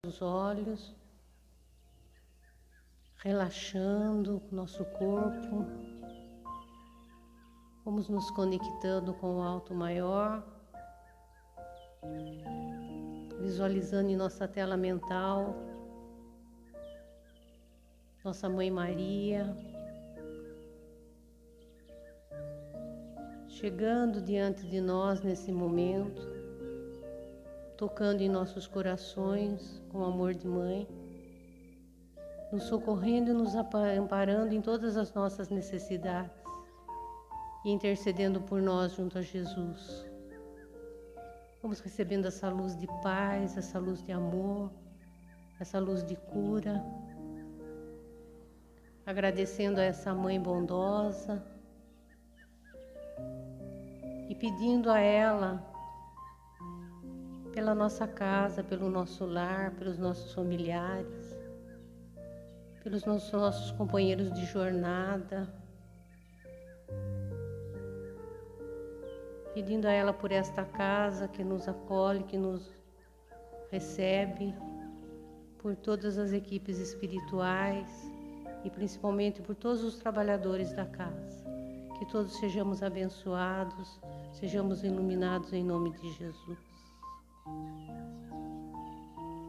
os olhos, relaxando o nosso corpo. Vamos nos conectando com o alto maior, visualizando em nossa tela mental nossa Mãe Maria, chegando diante de nós nesse momento, tocando em nossos corações com amor de mãe, nos socorrendo e nos amparando em todas as nossas necessidades e intercedendo por nós junto a Jesus. Vamos recebendo essa luz de paz, essa luz de amor, essa luz de cura, agradecendo a essa mãe bondosa e pedindo a ela pela nossa casa, pelo nosso lar, pelos nossos familiares, pelos nossos companheiros de jornada, pedindo a ela por esta casa que nos acolhe, que nos recebe, por todas as equipes espirituais e principalmente por todos os trabalhadores da casa. Que todos sejamos abençoados, sejamos iluminados em nome de Jesus.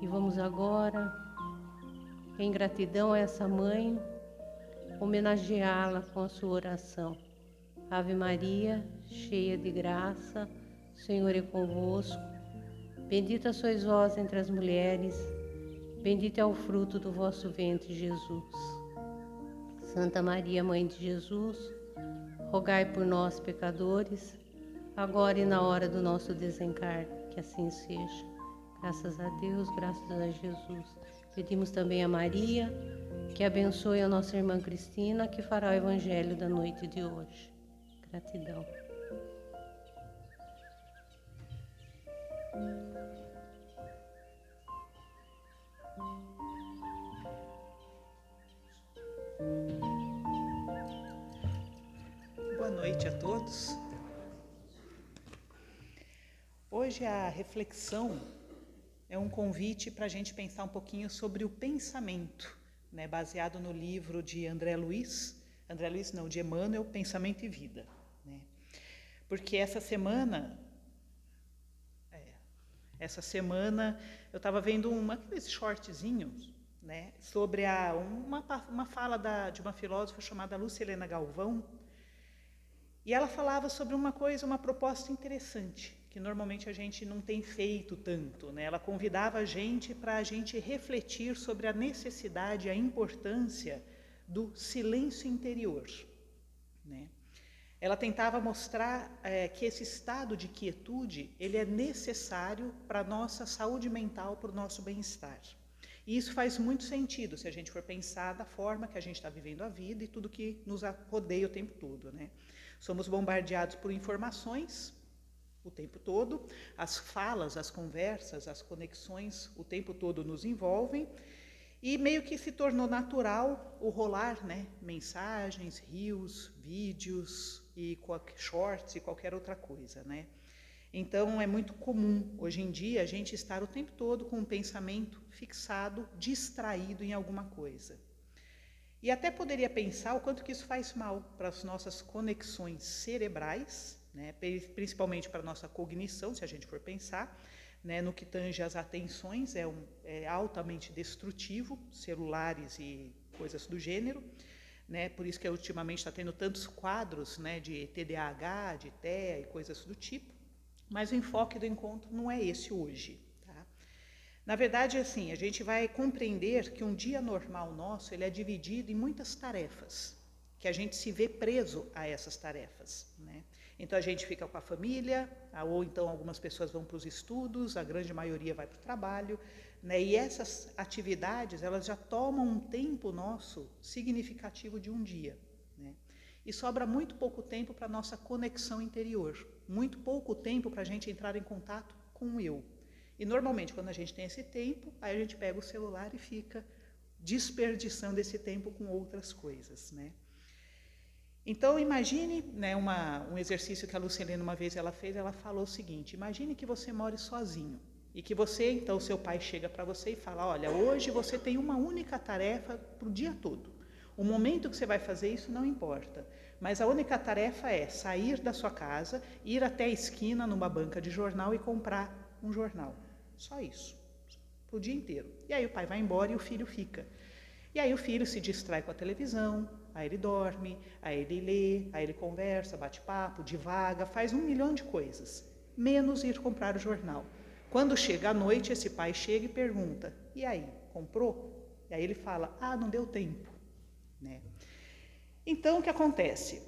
E vamos agora, em gratidão a essa mãe, homenageá-la com a sua oração. Ave Maria, cheia de graça, o Senhor é convosco. Bendita sois vós entre as mulheres, bendito é o fruto do vosso ventre, Jesus. Santa Maria, Mãe de Jesus, rogai por nós, pecadores, agora e na hora do nosso desencarne, que assim seja. Graças a Deus, graças a Jesus. Pedimos também a Maria, que abençoe a nossa irmã Cristina, que fará o Evangelho da noite de hoje. Gratidão. Boa noite a todos. Hoje a reflexão é um convite para a gente pensar um pouquinho sobre o pensamento, né, baseado no livro de de Emmanuel, Pensamento e Vida. Né? Porque essa semana eu estava vendo aqueles shortzinhos, né, sobre uma fala de uma filósofa chamada Lúcia Helena Galvão, e ela falava sobre uma proposta interessante, que normalmente a gente não tem feito tanto, né? Ela convidava a gente para a gente refletir sobre a necessidade e a importância do silêncio interior, né? Ela tentava mostrar que esse estado de quietude ele é necessário para a nossa saúde mental, para o nosso bem-estar. E isso faz muito sentido se a gente for pensar da forma que a gente está vivendo a vida e tudo que nos rodeia o tempo todo, né? Somos bombardeados por informações o tempo todo, as falas, as conversas, as conexões o tempo todo nos envolvem e meio que se tornou natural o rolar, né, mensagens, reels, vídeos e shorts e qualquer outra coisa, né? Então é muito comum hoje em dia a gente estar o tempo todo com um pensamento fixado, distraído em alguma coisa. E até poderia pensar o quanto que isso faz mal para as nossas conexões cerebrais, né, principalmente para a nossa cognição, se a gente for pensar, né, no que tange as atenções, é altamente destrutivo, celulares e coisas do gênero, né, por isso que ultimamente está tendo tantos quadros, né, de TDAH, de TEA e coisas do tipo, mas o enfoque do encontro não é esse hoje. Na verdade, assim, a gente vai compreender que um dia normal nosso ele é dividido em muitas tarefas, que a gente se vê preso a essas tarefas, né? Então a gente fica com a família, ou então algumas pessoas vão para os estudos, a grande maioria vai para o trabalho, né? E essas atividades elas já tomam um tempo nosso significativo de um dia, né? E sobra muito pouco tempo para a nossa conexão interior, muito pouco tempo para a gente entrar em contato com o eu. E normalmente quando a gente tem esse tempo, aí a gente pega o celular e fica desperdiçando esse tempo com outras coisas, né? Então imagine, né, um exercício que a Lucilene uma vez ela fez, ela falou o seguinte: imagine que você more sozinho, E que você, então, seu pai chega para você e fala, olha, hoje você tem uma única tarefa para o dia todo. O momento que você vai fazer isso não importa, mas a única tarefa é sair da sua casa, ir até a esquina numa banca de jornal e comprar um jornal. Só isso, o dia inteiro. E aí o pai vai embora e o filho fica. E aí o filho se distrai com a televisão, aí ele dorme, aí ele lê, aí ele conversa, bate papo, divaga, faz 1 milhão de coisas, menos ir comprar o jornal. Quando chega a noite, esse pai chega e pergunta, e aí, comprou? E aí ele fala, não deu tempo. Né? Então, o que acontece?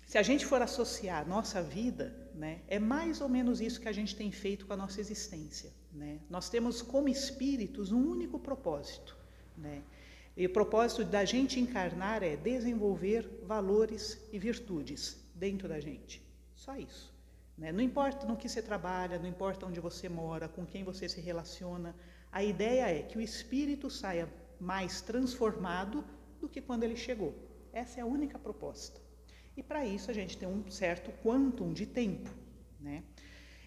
Se a gente for associar a nossa vida, né, é mais ou menos isso que a gente tem feito com a nossa existência. Né? Nós temos como espíritos um único propósito. Né? E o propósito da gente encarnar é desenvolver valores e virtudes dentro da gente. Só isso. Né? Não importa no que você trabalha, não importa onde você mora, com quem você se relaciona, a ideia é que o espírito saia mais transformado do que quando ele chegou. Essa é a única proposta. E para isso a gente tem um certo quantum de tempo. Né?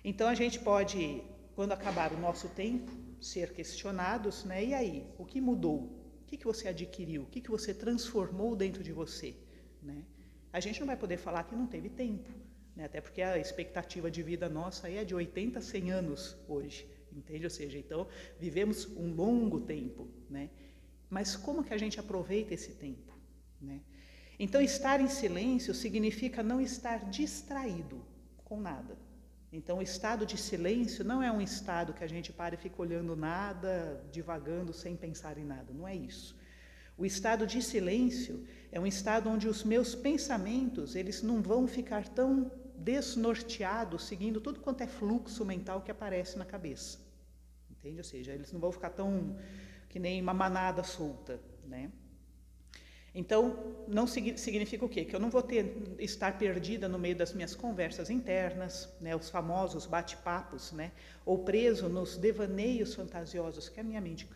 Então a gente pode, quando acabar o nosso tempo, ser questionados, né? E aí, o que mudou? O que você adquiriu? O que você transformou dentro de você? Né? A gente não vai poder falar que não teve tempo. Né? Até porque a expectativa de vida nossa aí é de 80, 100 anos hoje, entende? Ou seja, então vivemos um longo tempo, né? Mas como que a gente aproveita esse tempo? Né? Então estar em silêncio significa não estar distraído com nada. Então o estado de silêncio não é um estado que a gente para e fica olhando nada, divagando, sem pensar em nada, não é isso. O estado de silêncio é um estado onde os meus pensamentos, eles não vão ficar tão desnorteados, seguindo tudo quanto é fluxo mental que aparece na cabeça. Entende? Ou seja, eles não vão ficar tão que nem uma manada solta, né? Então, não significa o quê? Que eu não vou estar perdida no meio das minhas conversas internas, né, os famosos bate-papos, né, ou preso nos devaneios fantasiosos que a minha mente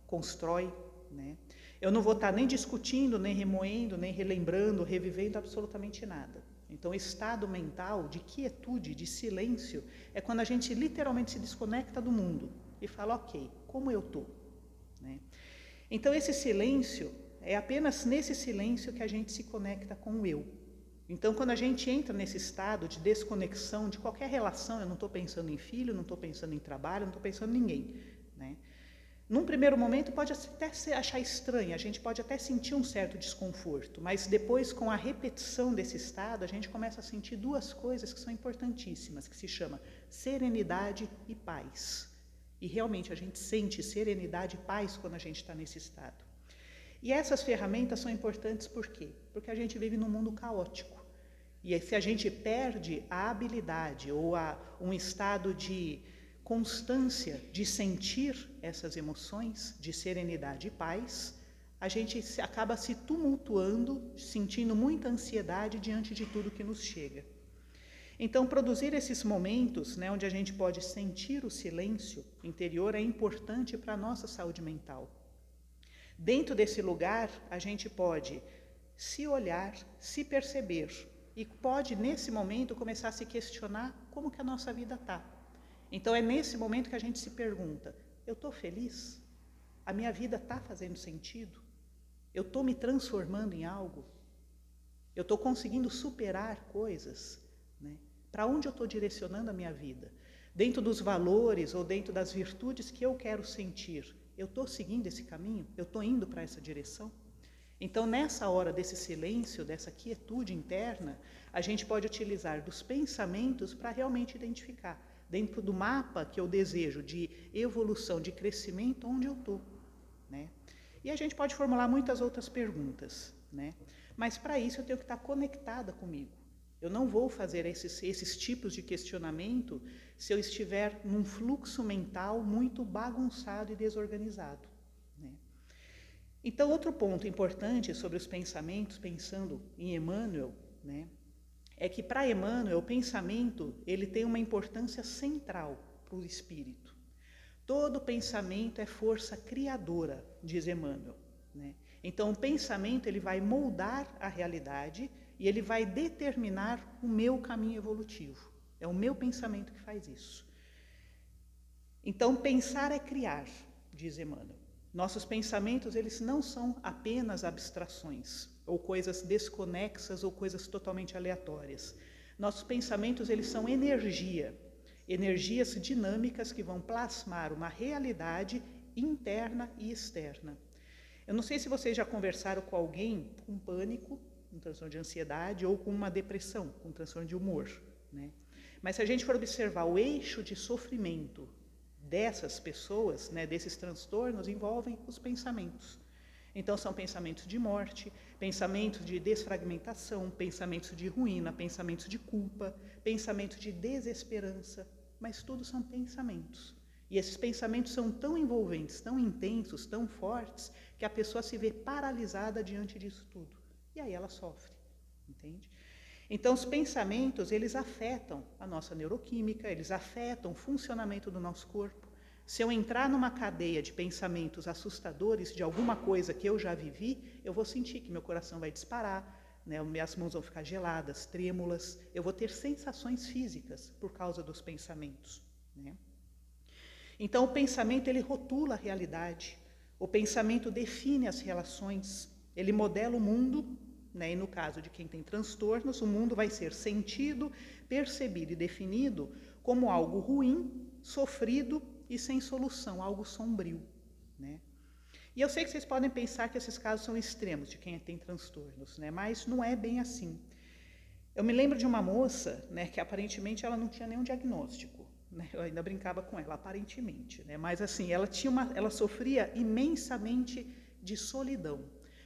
constrói. Né? Eu não vou estar nem discutindo, nem remoendo, nem relembrando, revivendo absolutamente nada. Então, o estado mental de quietude, de silêncio, é quando a gente literalmente se desconecta do mundo e fala, ok, como eu estou? Né? Então, esse silêncio, é apenas nesse silêncio que a gente se conecta com o eu. Então, quando a gente entra nesse estado de desconexão de qualquer relação, eu não estou pensando em filho, não estou pensando em trabalho, não estou pensando em ninguém. Né? Num primeiro momento pode até achar estranho, a gente pode até sentir um certo desconforto, mas depois, com a repetição desse estado, a gente começa a sentir duas coisas que são importantíssimas, que se chama serenidade e paz. E realmente a gente sente serenidade e paz quando a gente está nesse estado. E essas ferramentas são importantes por quê? Porque a gente vive num mundo caótico. E se a gente perde a habilidade ou um estado de constância de sentir essas emoções de serenidade e paz, a gente acaba se tumultuando, sentindo muita ansiedade diante de tudo que nos chega. Então, produzir esses momentos, né, onde a gente pode sentir o silêncio interior é importante para a nossa saúde mental. Dentro desse lugar, a gente pode se olhar, se perceber e pode, nesse momento, começar a se questionar como que a nossa vida está. Então, é nesse momento que a gente se pergunta, eu estou feliz? A minha vida está fazendo sentido? Eu estou me transformando em algo? Eu estou conseguindo superar coisas? Né? Para onde eu estou direcionando a minha vida? Dentro dos valores ou dentro das virtudes que eu quero sentir? Eu estou seguindo esse caminho? Eu estou indo para essa direção? Então, nessa hora desse silêncio, dessa quietude interna, a gente pode utilizar dos pensamentos para realmente identificar, dentro do mapa que eu desejo de evolução, de crescimento, onde eu estou. Né? E a gente pode formular muitas outras perguntas, né? Mas para isso eu tenho que estar conectada comigo. Eu não vou fazer esses tipos de questionamento se eu estiver num fluxo mental muito bagunçado e desorganizado. Né? Então, outro ponto importante sobre os pensamentos, pensando em Emmanuel, né, é que para Emmanuel o pensamento ele tem uma importância central para o espírito. Todo pensamento é força criadora, diz Emmanuel. Né? Então, o pensamento ele vai moldar a realidade e ele vai determinar o meu caminho evolutivo. É o meu pensamento que faz isso. Então, pensar é criar, diz Emmanuel. Nossos pensamentos, eles não são apenas abstrações, ou coisas desconexas, ou coisas totalmente aleatórias. Nossos pensamentos, eles são energia, energias dinâmicas que vão plasmar uma realidade interna e externa. Eu não sei se vocês já conversaram com alguém com pânico, com transtorno de ansiedade, ou com uma depressão, com transtorno de humor, né? Mas se a gente for observar o eixo de sofrimento dessas pessoas, né, desses transtornos, envolvem os pensamentos. Então, são pensamentos de morte, pensamentos de desfragmentação, pensamentos de ruína, pensamentos de culpa, pensamentos de desesperança, mas tudo são pensamentos. E esses pensamentos são tão envolventes, tão intensos, tão fortes, que a pessoa se vê paralisada diante disso tudo. E aí ela sofre, entende? Então, os pensamentos, eles afetam a nossa neuroquímica, eles afetam o funcionamento do nosso corpo. Se eu entrar numa cadeia de pensamentos assustadores de alguma coisa que eu já vivi, eu vou sentir que meu coração vai disparar, né? Minhas mãos vão ficar geladas, trêmulas, eu vou ter sensações físicas por causa dos pensamentos, né? Então, o pensamento, ele rotula a realidade, o pensamento define as relações, ele modela o mundo, né? E no caso de quem tem transtornos, o mundo vai ser sentido, percebido e definido como algo ruim, sofrido e sem solução, algo sombrio, né? E eu sei que vocês podem pensar que esses casos são extremos de quem tem transtornos, né? Mas não é bem assim. Eu me lembro de uma moça, né, que aparentemente ela não tinha nenhum diagnóstico, né? Eu ainda brincava com ela, aparentemente, né? Mas assim, ela sofria imensamente de solidão,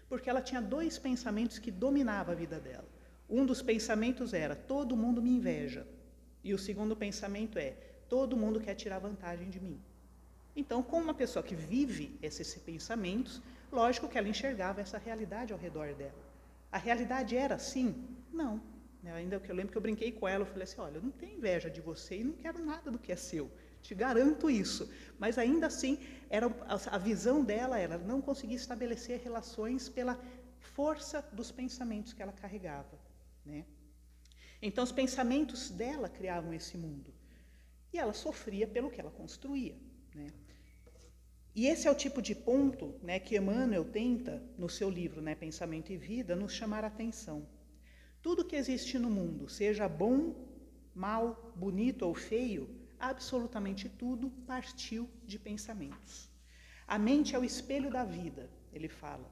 porque ela tinha 2 pensamentos que dominavam a vida dela. Um dos pensamentos era: todo mundo me inveja. E o segundo pensamento é: todo mundo quer tirar vantagem de mim. Então, como uma pessoa que vive esses pensamentos, lógico que ela enxergava essa realidade ao redor dela. A realidade era assim? Não. Ainda que eu lembro que eu brinquei com ela, eu falei assim: olha, eu não tenho inveja de você e não quero nada do que é seu. Te garanto isso. Mas ainda assim, a visão dela era não conseguir estabelecer relações pela força dos pensamentos que ela carregava, né? Então, os pensamentos dela criavam esse mundo. E ela sofria pelo que ela construía, né? E esse é o tipo de ponto, né, que Emmanuel tenta, no seu livro, né, Pensamento e Vida, nos chamar a atenção. Tudo que existe no mundo, seja bom, mal, bonito ou feio, absolutamente tudo partiu de pensamentos. A mente é o espelho da vida, ele fala.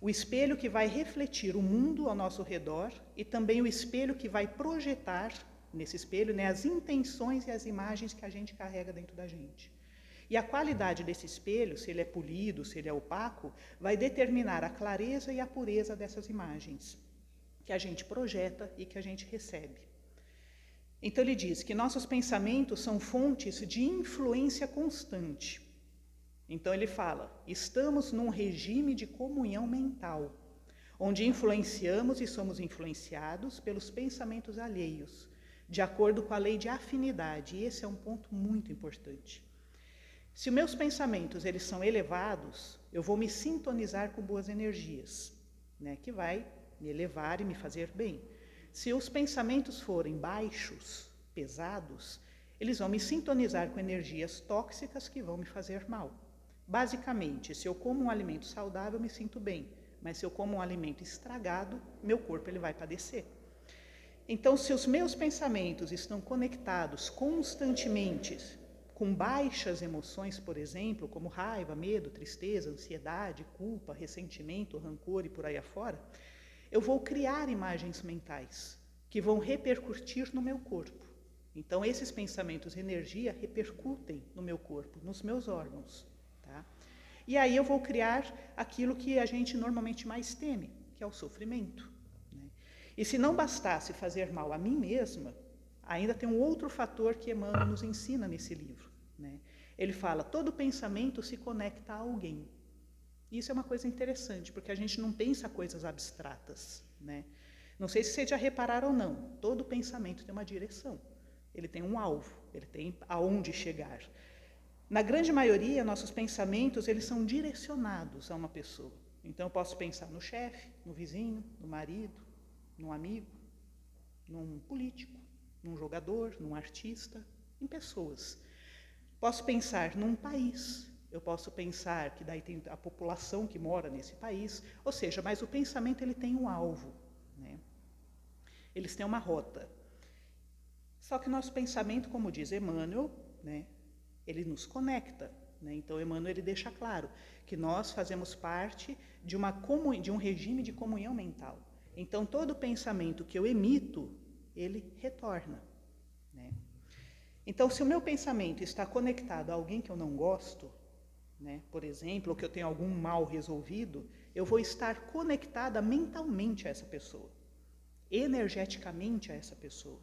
O espelho que vai refletir o mundo ao nosso redor e também o espelho que vai projetar, nesse espelho, né, as intenções e as imagens que a gente carrega dentro da gente. E a qualidade desse espelho, se ele é polido, se ele é opaco, vai determinar a clareza e a pureza dessas imagens que a gente projeta e que a gente recebe. Então ele diz que nossos pensamentos são fontes de influência constante. Então ele fala: estamos num regime de comunhão mental, onde influenciamos e somos influenciados pelos pensamentos alheios, de acordo com a lei de afinidade. E esse é um ponto muito importante. Se os meus pensamentos eles são elevados, eu vou me sintonizar com boas energias, né, que vai me elevar e me fazer bem. Se os pensamentos forem baixos, pesados, eles vão me sintonizar com energias tóxicas que vão me fazer mal. Basicamente, se eu como um alimento saudável, eu me sinto bem, mas se eu como um alimento estragado, meu corpo ele vai padecer. Então, se os meus pensamentos estão conectados constantemente com baixas emoções, por exemplo, como raiva, medo, tristeza, ansiedade, culpa, ressentimento, rancor e por aí afora, eu vou criar imagens mentais que vão repercutir no meu corpo. Então, esses pensamentos, energia, repercutem no meu corpo, nos meus órgãos, tá? E aí eu vou criar aquilo que a gente normalmente mais teme, que é o sofrimento, né? E se não bastasse fazer mal a mim mesma, ainda tem um outro fator que Emmanuel nos ensina nesse livro, né? Ele fala: todo pensamento se conecta a alguém. Isso é uma coisa interessante, porque a gente não pensa coisas abstratas, né? Não sei se vocês já repararam ou não, todo pensamento tem uma direção, ele tem um alvo, ele tem aonde chegar. Na grande maioria, nossos pensamentos eles são direcionados a uma pessoa. Então, eu posso pensar no chefe, no vizinho, no marido, num amigo, num político, num jogador, num artista, em pessoas. Posso pensar num país, eu posso pensar que daí tem a população que mora nesse país, ou seja, mas o pensamento ele tem um alvo, né? Eles têm uma rota. Só que o nosso pensamento, como diz Emmanuel, né, ele nos conecta, né? Então Emmanuel ele deixa claro que nós fazemos parte de um regime de comunhão mental. Então todo pensamento que eu emito, ele retorna, né? Então se o meu pensamento está conectado a alguém que eu não gosto, né, por exemplo, ou que eu tenho algum mal resolvido, eu vou estar conectada mentalmente a essa pessoa, energeticamente a essa pessoa.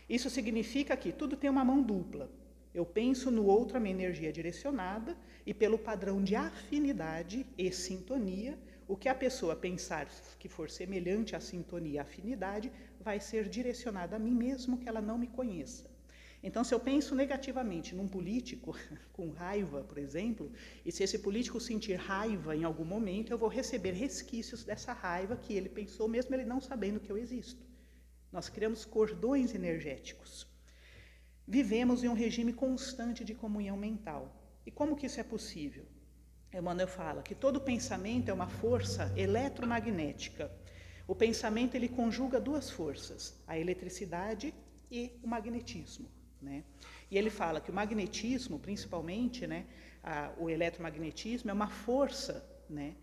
Isso significa que tudo tem uma mão dupla. Eu penso no outro a minha energia direcionada e pelo padrão de afinidade e sintonia, o que a pessoa pensar que for semelhante à sintonia e afinidade vai ser direcionado a mim mesmo que ela não me conheça. Então, se eu penso negativamente num político, com raiva, por exemplo, e se esse político sentir raiva em algum momento, eu vou receber resquícios dessa raiva que ele pensou, mesmo ele não sabendo que eu existo. Nós criamos cordões energéticos. Vivemos em um regime constante de comunhão mental. E como que isso é possível? Emmanuel fala que todo pensamento é uma força eletromagnética. O pensamento ele conjuga duas forças, a eletricidade e o magnetismo, né? E ele fala que o magnetismo, principalmente, né, o eletromagnetismo, é uma força, né,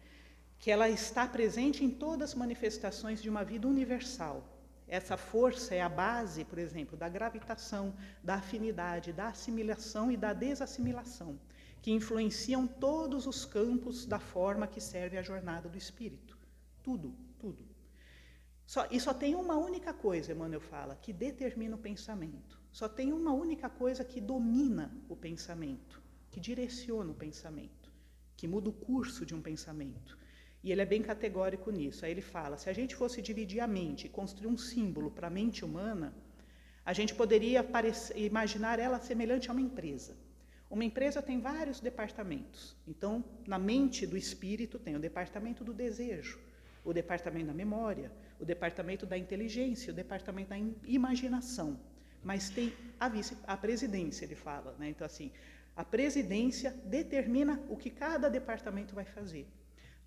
que ela está presente em todas as manifestações de uma vida universal. Essa força é a base, por exemplo, da gravitação, da afinidade, da assimilação e da desassimilação, que influenciam todos os campos da forma que serve a jornada do espírito. Tudo, tudo. E só tem uma única coisa, Emmanuel fala, que determina o pensamento. Só tem uma única coisa que domina o pensamento, que direciona o pensamento, que muda o curso de um pensamento. E ele é bem categórico nisso. Aí ele fala, se a gente fosse dividir a mente e construir um símbolo para a mente humana, a gente poderia imaginar ela semelhante a uma empresa. Uma empresa tem vários departamentos. Então, na mente do espírito tem o departamento do desejo, o departamento da memória, o departamento da inteligência, o departamento da imaginação. Mas tem a presidência, ele fala, né? Então, assim, a presidência determina o que cada departamento vai fazer.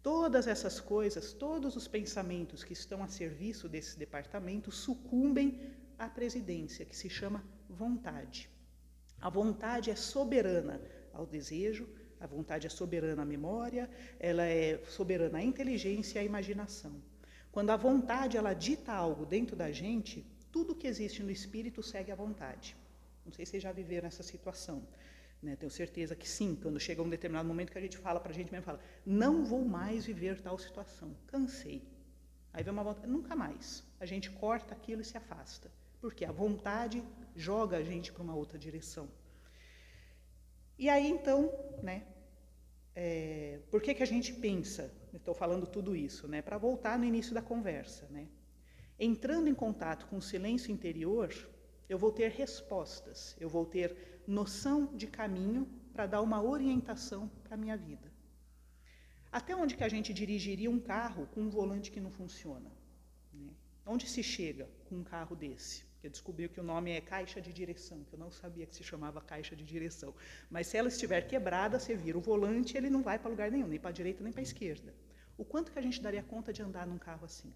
Todas essas coisas, todos os pensamentos que estão a serviço desse departamento sucumbem à presidência, que se chama vontade. A vontade é soberana ao desejo, a vontade é soberana à memória, ela é soberana à inteligência e à imaginação. Quando a vontade ela dita algo dentro da gente, tudo que existe no espírito segue a vontade. Não sei se vocês já viveram essa situação. Né, tenho certeza que sim, quando chega um determinado momento que a gente fala para a gente mesmo, fala, não vou mais viver tal situação, cansei. Aí vem uma vontade, nunca mais. A gente corta aquilo e se afasta, porque a vontade joga a gente para uma outra direção. E aí então, né, por que a gente pensa, estou falando tudo isso, né, para voltar no início da conversa, né? Entrando em contato com o silêncio interior, eu vou ter respostas, eu vou ter noção de caminho para dar uma orientação para a minha vida. Até onde que a gente dirigiria um carro com um volante que não funciona? Né? Onde se chega com um carro desse? Eu descobri que o nome é caixa de direção, que eu não sabia que se chamava caixa de direção. Mas se ela estiver quebrada, você vira o volante, ele não vai para lugar nenhum, nem para a direita nem para a esquerda. O quanto que a gente daria conta de andar num carro assim?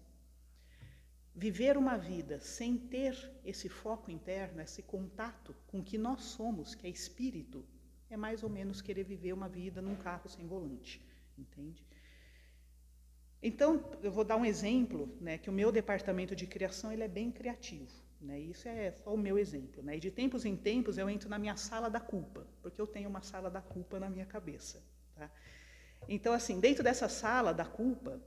Viver uma vida sem ter esse foco interno, esse contato com o que nós somos, que é espírito, é mais ou menos querer viver uma vida num carro sem volante, entende? Então, eu vou dar um exemplo, né, que o meu departamento de criação ele é bem criativo, né, isso é só o meu exemplo, né, e de tempos em tempos eu entro na minha sala da culpa, porque eu tenho uma sala da culpa na minha cabeça, tá? Então, assim, dentro dessa sala da culpa,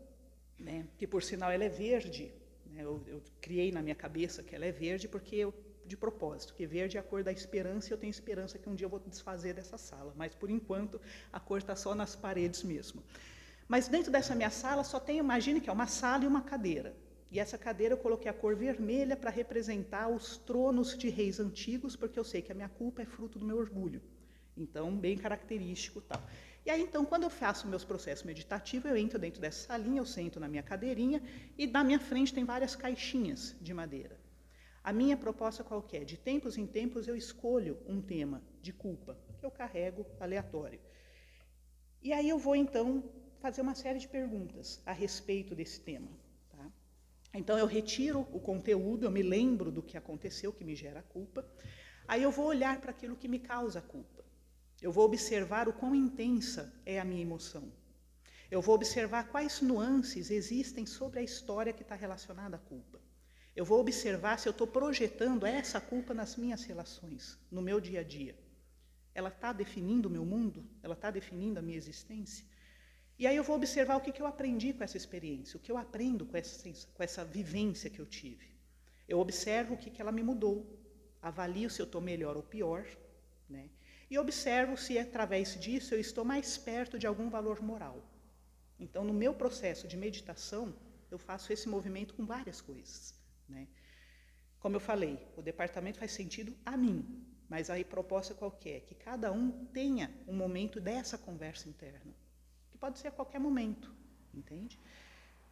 né, que por sinal ela é verde, eu criei na minha cabeça que ela é verde porque de propósito, que verde é a cor da esperança e eu tenho esperança que um dia eu vou desfazer dessa sala, mas por enquanto a cor está só nas paredes mesmo. Mas dentro dessa minha sala só tem, imagine que é uma sala e uma cadeira. E essa cadeira eu coloquei a cor vermelha para representar os tronos de reis antigos, porque eu sei que a minha culpa é fruto do meu orgulho. Então, bem característico e tal. E aí, então, quando eu faço meus processos meditativos, eu entro dentro dessa salinha, eu sento na minha cadeirinha e na minha frente tem várias caixinhas de madeira. A minha proposta qual que é? De tempos em tempos eu escolho um tema de culpa. eu carrego aleatório. E aí eu vou, então, fazer uma série de perguntas a respeito desse tema. Tá? Então, eu retiro o conteúdo, eu me lembro do que aconteceu, que me gera culpa. Aí eu vou olhar para aquilo que me causa culpa. Eu vou observar o quão intensa é a minha emoção. Eu vou observar quais nuances existem sobre a história que está relacionada à culpa. Eu vou observar se eu estou projetando essa culpa nas minhas relações, no meu dia a dia. Ela está definindo o meu mundo? Ela está definindo a minha existência? E aí eu vou observar o que eu aprendi com essa experiência, o que eu aprendo com essa vivência que eu tive. Eu observo o que ela me mudou, avalio se eu estou melhor ou pior, né? E observo se, através disso, eu estou mais perto de algum valor moral. Então, no meu processo de meditação, eu faço esse movimento com várias coisas, né? Como eu falei, o departamento faz sentido a mim, mas a proposta qualquer, que cada um tenha um momento dessa conversa interna, que pode ser a qualquer momento, entende?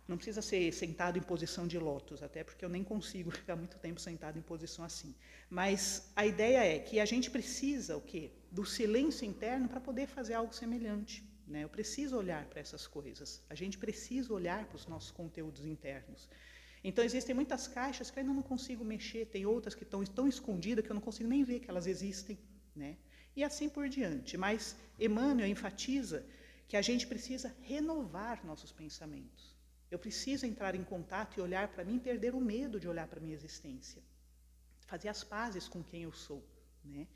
Não precisa ser sentado em posição de lótus, até porque eu nem consigo ficar muito tempo sentado em posição assim. Mas a ideia é que a gente precisa, o quê? Do silêncio interno para poder fazer algo semelhante, né? Eu preciso olhar para essas coisas, a gente precisa olhar para os nossos conteúdos internos. Então, existem muitas caixas que eu ainda não consigo mexer, tem outras que estão tão escondidas que eu não consigo nem ver que elas existem, né? E assim por diante. Mas Emmanuel enfatiza que a gente precisa renovar nossos pensamentos. Eu preciso entrar em contato e olhar para mim, perder o medo de olhar para a minha existência. Fazer as pazes com quem eu sou, né?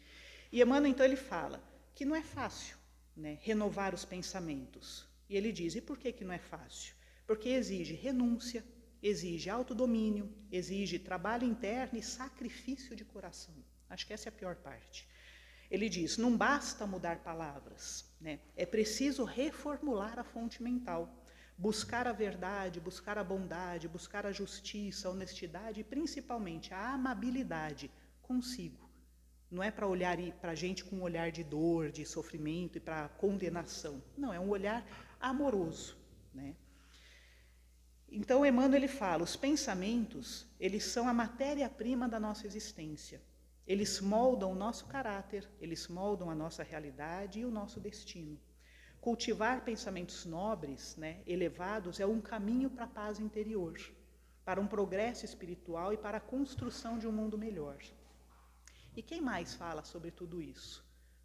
E Emmanuel, então, ele fala que não é fácil, né, renovar os pensamentos. E ele diz, e por que não é fácil? Porque exige renúncia, exige autodomínio, exige trabalho interno e sacrifício de coração. Acho que essa é a pior parte. Ele diz, não basta mudar palavras, né? É preciso reformular a fonte mental, buscar a verdade, buscar a bondade, buscar a justiça, a honestidade e principalmente a amabilidade consigo. Não é para olhar para a gente com um olhar de dor, de sofrimento e para condenação. Não, é um olhar amoroso, né? Então, Emmanuel, ele fala, os pensamentos, eles são a matéria-prima da nossa existência. Eles moldam o nosso caráter, eles moldam a nossa realidade e o nosso destino. Cultivar pensamentos nobres, né, elevados, é um caminho para a paz interior, para um progresso espiritual e para a construção de um mundo melhor. E quem mais fala sobre tudo isso?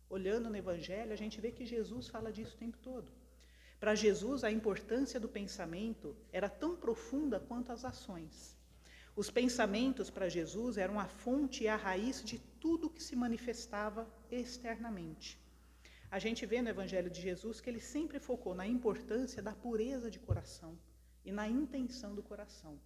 Olhando no Evangelho, a gente vê que Jesus fala disso o tempo todo. Para Jesus, a importância do pensamento era tão profunda quanto as ações. Os pensamentos para Jesus eram a fonte e a raiz de tudo que se manifestava externamente. A gente vê no Evangelho de Jesus que ele sempre focou na importância da pureza de coração e na intenção do coração.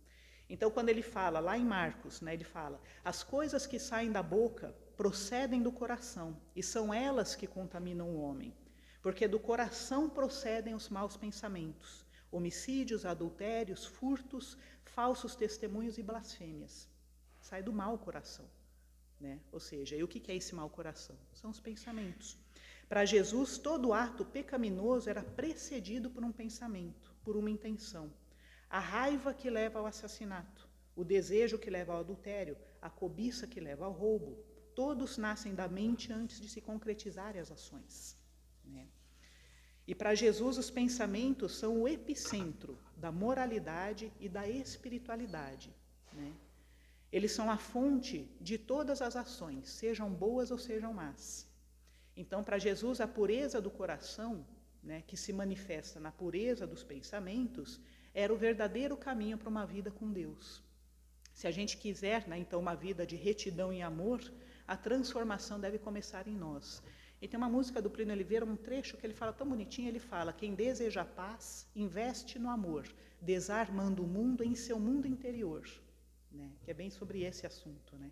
Então, quando ele fala, lá em Marcos, né, ele fala, as coisas que saem da boca procedem do coração e são elas que contaminam o homem. Porque do coração procedem os maus pensamentos, homicídios, adultérios, furtos, falsos testemunhos e blasfêmias. Sai do mau coração, né? Ou seja, e o que é esse mau coração? São os pensamentos. Para Jesus, todo ato pecaminoso era precedido por um pensamento, por uma intenção. A raiva que leva ao assassinato, o desejo que leva ao adultério, a cobiça que leva ao roubo, todos nascem da mente antes de se concretizarem as ações, né? E para Jesus os pensamentos são o epicentro da moralidade e da espiritualidade, né? Eles são a fonte de todas as ações, sejam boas ou sejam más. Então, para Jesus, a pureza do coração, né, que se manifesta na pureza dos pensamentos, era o verdadeiro caminho para uma vida com Deus. Se a gente quiser, né, então, uma vida de retidão e amor, a transformação deve começar em nós. E tem uma música do Plínio Oliveira, um trecho que ele fala tão bonitinho, ele fala, quem deseja paz, investe no amor, desarmando o mundo em seu mundo interior, né? Que é bem sobre esse assunto, né?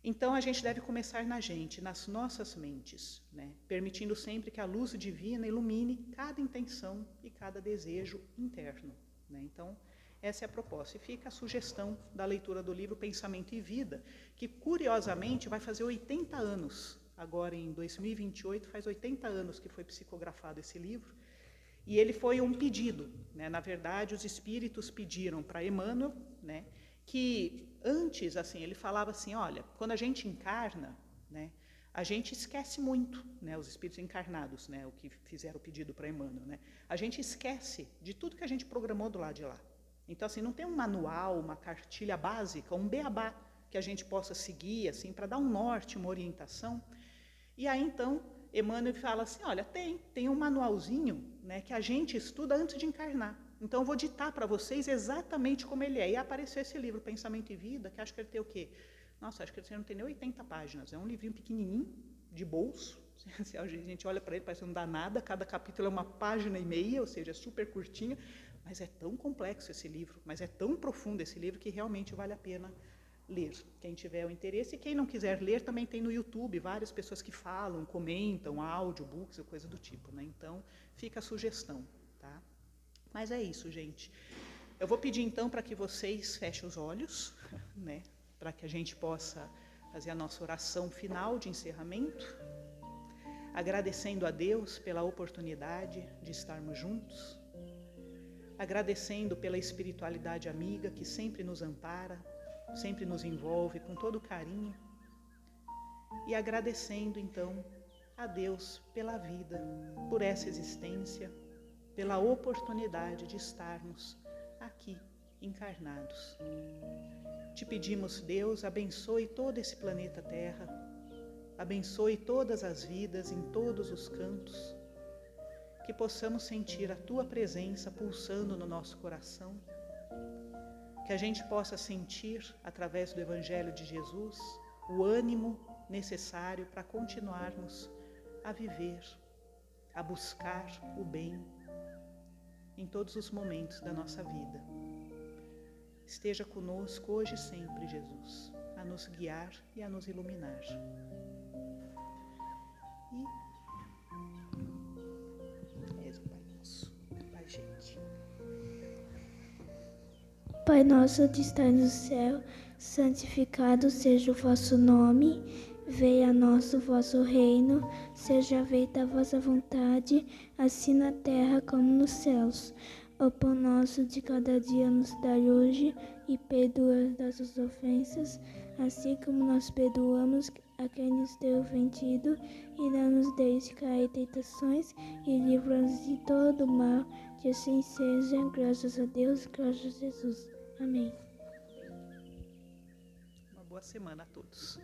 Então, a gente deve começar na gente, nas nossas mentes, né? Permitindo sempre que a luz divina ilumine cada intenção e cada desejo interno, né? Então, essa é a proposta. E fica a sugestão da leitura do livro Pensamento e Vida, que, curiosamente, vai fazer 80 anos. Agora, em 2028, faz 80 anos que foi psicografado esse livro, e ele foi um pedido, né? Na verdade, os espíritos pediram para Emmanuel, né, que antes, assim, ele falava assim, olha, quando a gente encarna, né, a gente esquece muito, né, os espíritos encarnados, né, o que fizeram o pedido para Emmanuel, né, a gente esquece de tudo que a gente programou do lado de lá. Então, assim, não tem um manual, uma cartilha básica, um beabá que a gente possa seguir, assim, para dar um norte, uma orientação. E aí, então, Emmanuel fala assim, olha, tem um manualzinho, né, que a gente estuda antes de encarnar. Então, eu vou ditar para vocês exatamente como ele é. E apareceu esse livro, Pensamento e Vida, que acho que ele tem o quê? Nossa, acho que ele não tem nem 80 páginas. É um livrinho pequenininho, de bolso. A gente olha para ele, parece que não dá nada. Cada capítulo é uma página e meia, ou seja, é super curtinho. Mas é tão complexo esse livro, mas é tão profundo esse livro que realmente vale a pena ler. Quem tiver o interesse, e quem não quiser ler, também tem no YouTube várias pessoas que falam, comentam, audiobooks ou coisa do tipo, né? Então, fica a sugestão, tá? Mas é isso, gente. Eu vou pedir, então, para que vocês fechem os olhos, né? Para que a gente possa fazer a nossa oração final de encerramento, agradecendo a Deus pela oportunidade de estarmos juntos, agradecendo pela espiritualidade amiga que sempre nos ampara, sempre nos envolve com todo carinho, e agradecendo, então, a Deus pela vida, por essa existência, pela oportunidade de estarmos aqui, encarnados. Te pedimos, Deus, abençoe todo esse planeta Terra, abençoe todas as vidas em todos os cantos, que possamos sentir a Tua presença pulsando no nosso coração, que a gente possa sentir, através do Evangelho de Jesus, o ânimo necessário para continuarmos a viver, a buscar o bem em todos os momentos da nossa vida. Esteja conosco hoje e sempre, Jesus, a nos guiar e a nos iluminar. E és o Pai nosso. Pai, gente. Pai nosso que estás no céu, santificado seja o vosso nome. Venha a nós o vosso reino, seja feita a vossa vontade, assim na terra como nos céus. O pão nosso de cada dia nos dai hoje, e perdoa as nossas ofensas, assim como nós perdoamos a quem nos tem ofendido, e não nos deixe cair em tentações, e livra-nos de todo mal, que assim seja, graças a Deus, graças a Jesus. Amém. Uma boa semana a todos.